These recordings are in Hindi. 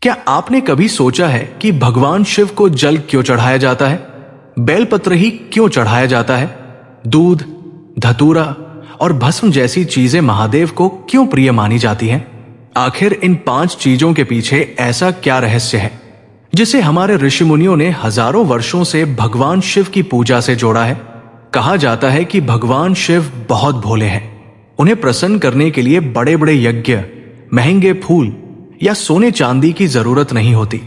क्या आपने कभी सोचा है कि भगवान शिव को जल क्यों चढ़ाया जाता है? बेलपत्र ही क्यों चढ़ाया जाता है? दूध, धतूरा और भस्म जैसी चीजें महादेव को क्यों प्रिय मानी जाती हैं? आखिर इन 5 चीजों के पीछे ऐसा क्या रहस्य है जिसे हमारे ऋषि मुनियों ने हजारों वर्षों से भगवान शिव की पूजा से जोड़ा है? कहा जाता है कि भगवान शिव बहुत भोले हैं। उन्हें प्रसन्न करने के लिए बड़े बड़े यज्ञ, महंगे फूल या सोने चांदी की जरूरत नहीं होती।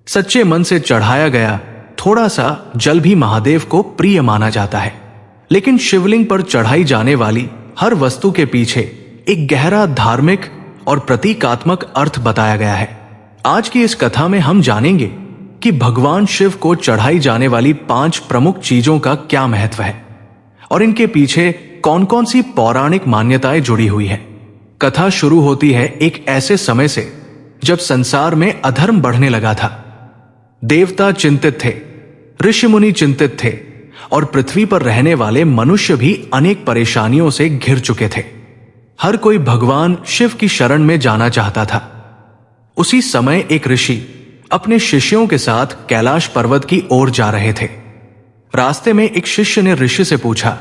सच्चे मन से चढ़ाया गया थोड़ा सा जल भी महादेव को प्रिय माना जाता है। लेकिन शिवलिंग पर चढ़ाई जाने वाली हर वस्तु के पीछे एक गहरा धार्मिक और प्रतीकात्मक अर्थ बताया गया है। आज की इस कथा में हम जानेंगे कि भगवान शिव को चढ़ाई जाने वाली 5 प्रमुख चीजों का क्या महत्व है और इनके पीछे कौन कौन सी पौराणिक मान्यताएं जुड़ी हुई है। कथा शुरू होती है एक ऐसे समय से जब संसार में अधर्म बढ़ने लगा था। देवता चिंतित थे, ऋषि मुनि चिंतित थे और पृथ्वी पर रहने वाले मनुष्य भी अनेक परेशानियों से घिर चुके थे। हर कोई भगवान शिव की शरण में जाना चाहता था। उसी समय एक ऋषि अपने शिष्यों के साथ कैलाश पर्वत की ओर जा रहे थे। रास्ते में एक शिष्य ने ऋषि से पूछा,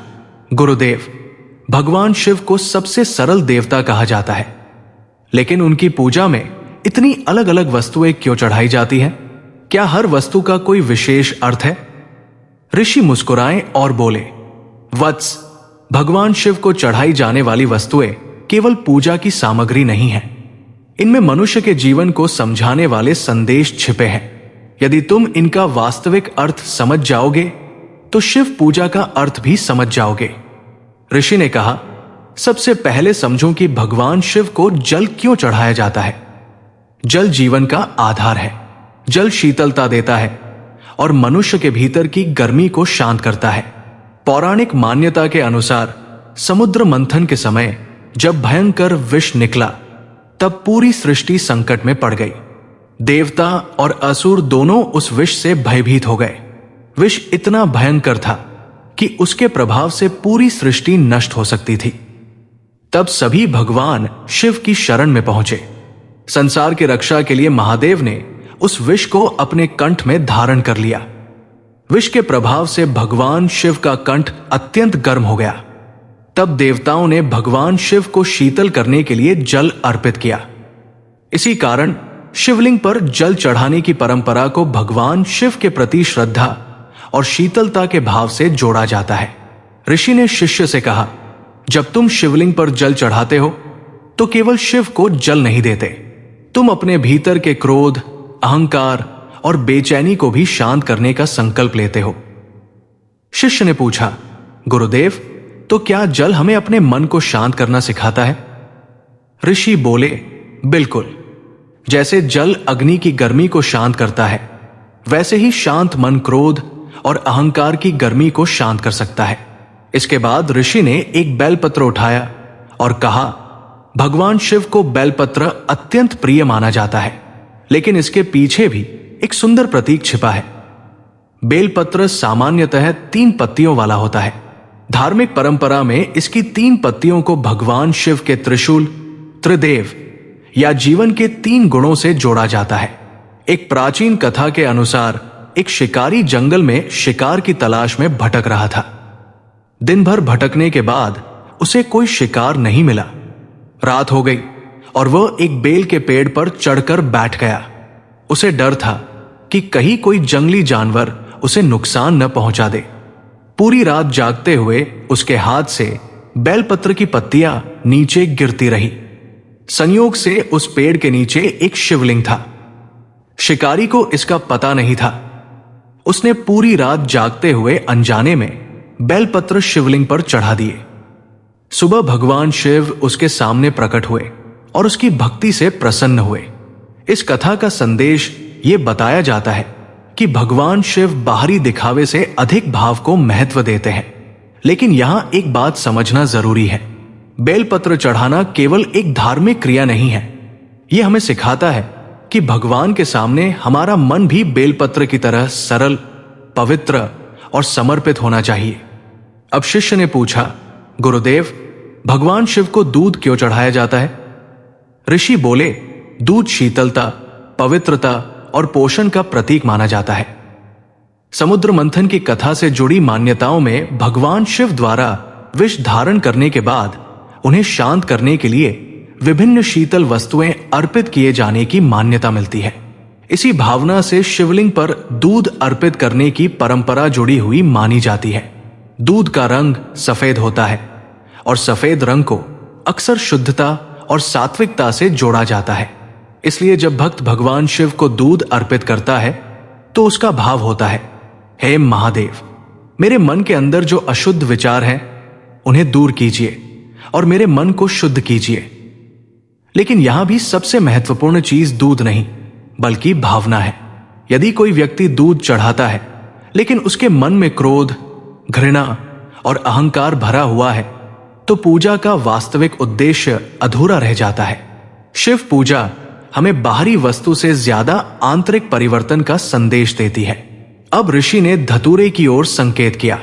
गुरुदेव, भगवान शिव को सबसे सरल देवता कहा जाता है, लेकिन उनकी पूजा में इतनी अलग अलग वस्तुएं क्यों चढ़ाई जाती हैं? क्या हर वस्तु का कोई विशेष अर्थ है? ऋषि मुस्कुराए और बोले, वत्स, भगवान शिव को चढ़ाई जाने वाली वस्तुएं केवल पूजा की सामग्री नहीं है। इनमें मनुष्य के जीवन को समझाने वाले संदेश छिपे हैं। यदि तुम इनका वास्तविक अर्थ समझ जाओगे तो शिव पूजा का अर्थ भी समझ जाओगे। ऋषि ने कहा, सबसे पहले समझो कि भगवान शिव को जल क्यों चढ़ाया जाता है। जल जीवन का आधार है। जल शीतलता देता है और मनुष्य के भीतर की गर्मी को शांत करता है। पौराणिक मान्यता के अनुसार समुद्र मंथन के समय जब भयंकर विष निकला तब पूरी सृष्टि संकट में पड़ गई। देवता और असुर दोनों उस विष से भयभीत हो गए। विष इतना भयंकर था कि उसके प्रभाव से पूरी सृष्टि नष्ट हो सकती थी। तब सभी भगवान शिव की शरण में पहुंचे। संसार की रक्षा के लिए महादेव ने उस विष को अपने कंठ में धारण कर लिया। विष के प्रभाव से भगवान शिव का कंठ अत्यंत गर्म हो गया। तब देवताओं ने भगवान शिव को शीतल करने के लिए जल अर्पित किया। इसी कारण शिवलिंग पर जल चढ़ाने की परंपरा को भगवान शिव के प्रति श्रद्धा और शीतलता के भाव से जोड़ा जाता है। ऋषि ने शिष्य से कहा, जब तुम शिवलिंग पर जल चढ़ाते हो तो केवल शिव को जल नहीं देते, तुम अपने भीतर के क्रोध, अहंकार और बेचैनी को भी शांत करने का संकल्प लेते हो। शिष्य ने पूछा, गुरुदेव, तो क्या जल हमें अपने मन को शांत करना सिखाता है? ऋषि बोले, बिल्कुल। जैसे जल अग्नि की गर्मी को शांत करता है, वैसे ही शांत मन क्रोध और अहंकार की गर्मी को शांत कर सकता है। इसके बाद ऋषि ने एक बेलपत्र उठाया और कहा, भगवान शिव को बेलपत्र अत्यंत प्रिय माना जाता है, लेकिन इसके पीछे भी एक सुंदर प्रतीक छिपा है। बेलपत्र सामान्यतः 3 पत्तियों वाला होता है। धार्मिक परंपरा में इसकी 3 पत्तियों को भगवान शिव के त्रिशूल, त्रिदेव या जीवन के 3 गुणों से जोड़ा जाता है। एक प्राचीन कथा के अनुसार एक शिकारी जंगल में शिकार की तलाश में भटक रहा था। दिन भर भटकने के बाद उसे कोई शिकार नहीं मिला। रात हो गई और वह एक बेल के पेड़ पर चढ़कर बैठ गया। उसे डर था कि कहीं कोई जंगली जानवर उसे नुकसान न पहुंचा दे। पूरी रात जागते हुए उसके हाथ से बेलपत्र की पत्तियां नीचे गिरती रही। संयोग से उस पेड़ के नीचे एक शिवलिंग था। शिकारी को इसका पता नहीं था। उसने पूरी रात जागते हुए अनजाने में बेलपत्र शिवलिंग पर चढ़ा दिए। सुबह भगवान शिव उसके सामने प्रकट हुए और उसकी भक्ति से प्रसन्न हुए। इस कथा का संदेश ये बताया जाता है कि भगवान शिव बाहरी दिखावे से अधिक भाव को महत्व देते हैं। लेकिन यहां एक बात समझना जरूरी है, बेलपत्र चढ़ाना केवल एक धार्मिक क्रिया नहीं है। यह हमें सिखाता है कि भगवान के सामने हमारा मन भी बेलपत्र की तरह सरल, पवित्र और समर्पित होना चाहिए। अब शिष्य ने पूछा, गुरुदेव, भगवान शिव को दूध क्यों चढ़ाया जाता है? ऋषि बोले, दूध शीतलता, पवित्रता और पोषण का प्रतीक माना जाता है। समुद्र मंथन की कथा से जुड़ी मान्यताओं में भगवान शिव द्वारा विष धारण करने के बाद उन्हें शांत करने के लिए विभिन्न शीतल वस्तुएं अर्पित किए जाने की मान्यता मिलती है। इसी भावना से शिवलिंग पर दूध अर्पित करने की परंपरा जुड़ी हुई मानी जाती है। दूध का रंग सफेद होता है और सफेद रंग को अक्सर शुद्धता और सात्विकता से जोड़ा जाता है। इसलिए जब भक्त भगवान शिव को दूध अर्पित करता है तो उसका भाव होता है, हे महादेव, मेरे मन के अंदर जो अशुद्ध विचार हैं उन्हें दूर कीजिए और मेरे मन को शुद्ध कीजिए। लेकिन यहां भी सबसे महत्वपूर्ण चीज दूध नहीं बल्कि भावना है। यदि कोई व्यक्ति दूध चढ़ाता है लेकिन उसके मन में क्रोध, घृणा और अहंकार भरा हुआ है तो पूजा का वास्तविक उद्देश्य अधूरा रह जाता है। शिव पूजा हमें बाहरी वस्तु से ज्यादा आंतरिक परिवर्तन का संदेश देती है। अब ऋषि ने धतूरे की ओर संकेत किया।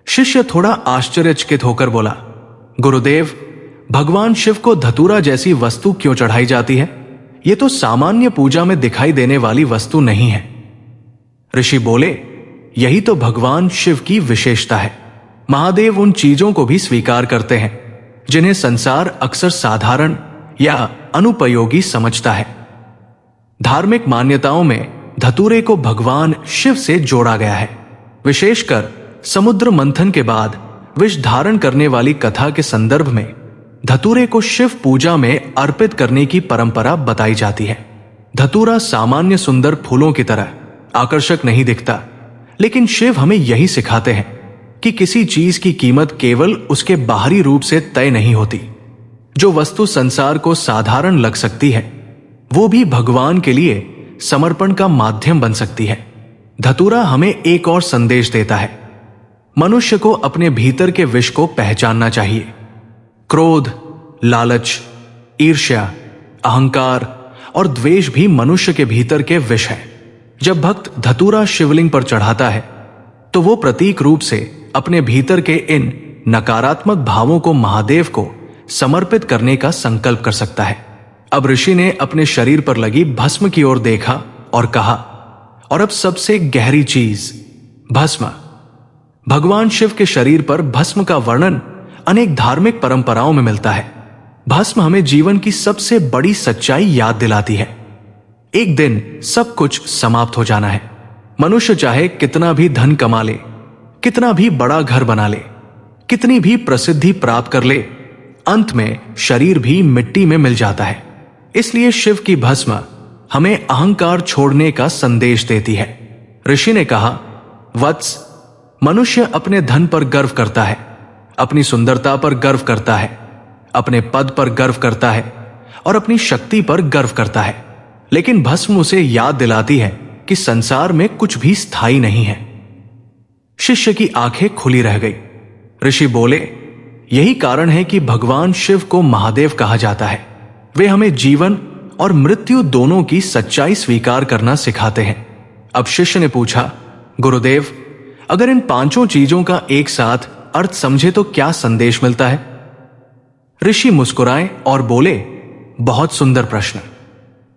शिष्य थोड़ा आश्चर्यचकित होकर बोला, गुरुदेव, भगवान शिव को धतूरा जैसी वस्तु क्यों चढ़ाई जाती है? यह तो सामान्य पूजा में दिखाई देने वाली वस्तु नहीं है। ऋषि बोले, यही तो भगवान शिव की विशेषता है। महादेव उन चीजों को भी स्वीकार करते हैं जिन्हें संसार अक्सर साधारण या अनुपयोगी समझता है। धार्मिक मान्यताओं में धतूरे को भगवान शिव से जोड़ा गया है। विशेषकर समुद्र मंथन के बाद विष धारण करने वाली कथा के संदर्भ में धतूरे को शिव पूजा में अर्पित करने की परंपरा बताई जाती है। धतूरा सामान्य सुंदर फूलों की तरह आकर्षक नहीं दिखता, लेकिन शिव हमें यही सिखाते हैं कि किसी चीज की कीमत केवल उसके बाहरी रूप से तय नहीं होती। जो वस्तु संसार को साधारण लग सकती है वो भी भगवान के लिए समर्पण का माध्यम बन सकती है। धतूरा हमें एक और संदेश देता है। मनुष्य को अपने भीतर के विष को पहचानना चाहिए। क्रोध, लालच, ईर्ष्या, अहंकार और द्वेष भी मनुष्य के भीतर के विष है। जब भक्त धतूरा शिवलिंग पर चढ़ाता है तो वो प्रतीक रूप से अपने भीतर के इन नकारात्मक भावों को महादेव को समर्पित करने का संकल्प कर सकता है। अब ऋषि ने अपने शरीर पर लगी भस्म की ओर देखा और कहा, और अब सबसे गहरी चीज, भस्म। भगवान शिव के शरीर पर भस्म का वर्णन अनेक धार्मिक परंपराओं में मिलता है। भस्म हमें जीवन की सबसे बड़ी सच्चाई याद दिलाती है। एक दिन सब कुछ समाप्त हो जाना है। मनुष्य चाहे कितना भी धन कमा ले, कितना भी बड़ा घर बना ले, कितनी भी प्रसिद्धि प्राप्त कर ले, अंत में शरीर भी मिट्टी में मिल जाता है। इसलिए शिव की भस्म हमें अहंकार छोड़ने का संदेश देती है। ऋषि ने कहा, वत्स, मनुष्य अपने धन पर गर्व करता है, अपनी सुंदरता पर गर्व करता है, अपने पद पर गर्व करता है और अपनी शक्ति पर गर्व करता है, लेकिन भस्म उसे याद दिलाती है कि संसार में कुछ भी स्थायी नहीं है। शिष्य की आंखें खुली रह गई। ऋषि बोले, यही कारण है कि भगवान शिव को महादेव कहा जाता है। वे हमें जीवन और मृत्यु दोनों की सच्चाई स्वीकार करना सिखाते हैं। अब शिष्य ने पूछा, गुरुदेव, अगर इन पांचों चीजों का एक साथ अर्थ समझे तो क्या संदेश मिलता है? ऋषि मुस्कुराए और बोले, बहुत सुंदर प्रश्न।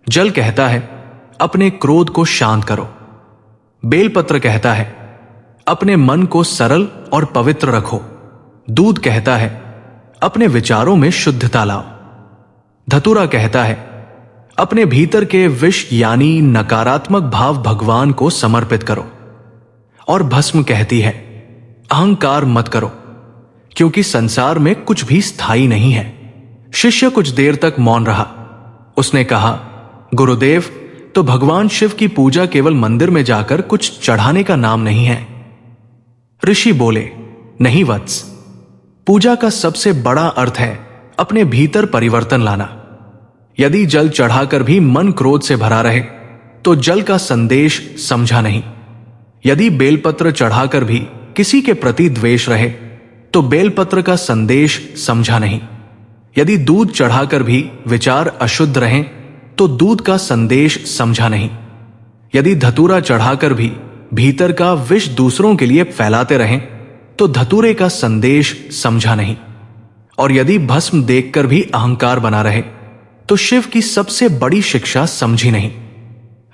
जल कहता है, अपने क्रोध को शांत करो। बेलपत्र कहता है, अपने मन को सरल और पवित्र रखो। दूध कहता है, अपने विचारों में शुद्धता लाओ। धतूरा कहता है, अपने भीतर के विष यानी नकारात्मक भाव भगवान को समर्पित करो। और भस्म कहती है, अहंकार मत करो, क्योंकि संसार में कुछ भी स्थायी नहीं है। शिष्य कुछ देर तक मौन रहा। उसने कहा, गुरुदेव, तो भगवान शिव की पूजा केवल मंदिर में जाकर कुछ चढ़ाने का नाम नहीं है। ऋषि बोले, नहीं वत्स, पूजा का सबसे बड़ा अर्थ है अपने भीतर परिवर्तन लाना। यदि जल चढ़ाकर भी मन क्रोध से भरा रहे तो जल का संदेश समझा नहीं। यदि बेलपत्र चढ़ाकर भी किसी के प्रति द्वेष रहे तो बेलपत्र का संदेश समझा नहीं। यदि दूध चढ़ाकर भी विचार अशुद्ध रहें तो दूध का संदेश समझा नहीं। यदि धतूरा चढ़ाकर भी भीतर का विष दूसरों के लिए फैलाते रहें तो धतूरे का संदेश समझा नहीं। और यदि भस्म देखकर भी अहंकार बना रहे तो शिव की सबसे बड़ी शिक्षा समझी नहीं।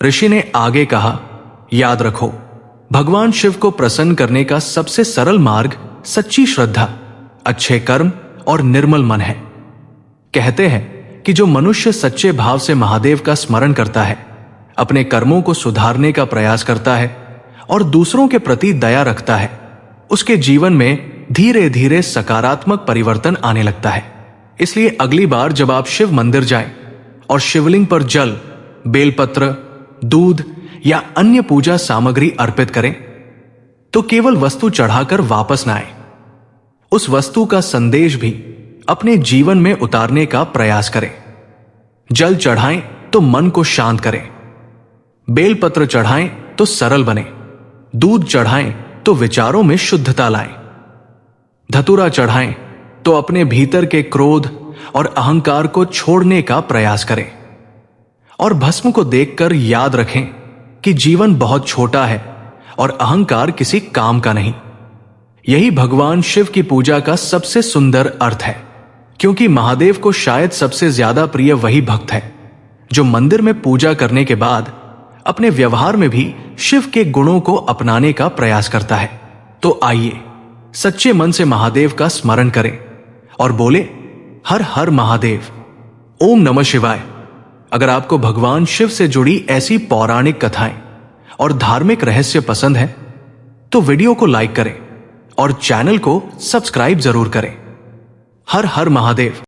ऋषि ने आगे कहा, याद रखो, भगवान शिव को प्रसन्न करने का सबसे सरल मार्ग सच्ची श्रद्धा, अच्छे कर्म और निर्मल मन है। कहते हैं कि जो मनुष्य सच्चे भाव से महादेव का स्मरण करता है, अपने कर्मों को सुधारने का प्रयास करता है और दूसरों के प्रति दया रखता है, उसके जीवन में धीरे धीरे सकारात्मक परिवर्तन आने लगता है। इसलिए अगली बार जब आप शिव मंदिर जाएं और शिवलिंग पर जल, बेलपत्र, दूध या अन्य पूजा सामग्री अर्पित करें, तो केवल वस्तु चढ़ाकर वापस न आए। उस वस्तु का संदेश भी अपने जीवन में उतारने का प्रयास करें। जल चढ़ाएं तो मन को शांत करें, बेलपत्र चढ़ाएं तो सरल बने, दूध चढ़ाएं तो विचारों में शुद्धता लाएं, धतूरा चढ़ाएं तो अपने भीतर के क्रोध और अहंकार को छोड़ने का प्रयास करें। और भस्म को देखकर याद रखें कि जीवन बहुत छोटा है और अहंकार किसी काम का नहीं। यही भगवान शिव की पूजा का सबसे सुंदर अर्थ है, क्योंकि महादेव को शायद सबसे ज्यादा प्रिय वही भक्त है जो मंदिर में पूजा करने के बाद अपने व्यवहार में भी शिव के गुणों को अपनाने का प्रयास करता है। तो आइए सच्चे मन से महादेव का स्मरण करें और बोले, हर हर महादेव, ओम नमः शिवाय। अगर आपको भगवान शिव से जुड़ी ऐसी पौराणिक कथाएं और धार्मिक रहस्य पसंद है तो वीडियो को लाइक करें और चैनल को सब्सक्राइब जरूर करें। हर हर महादेव।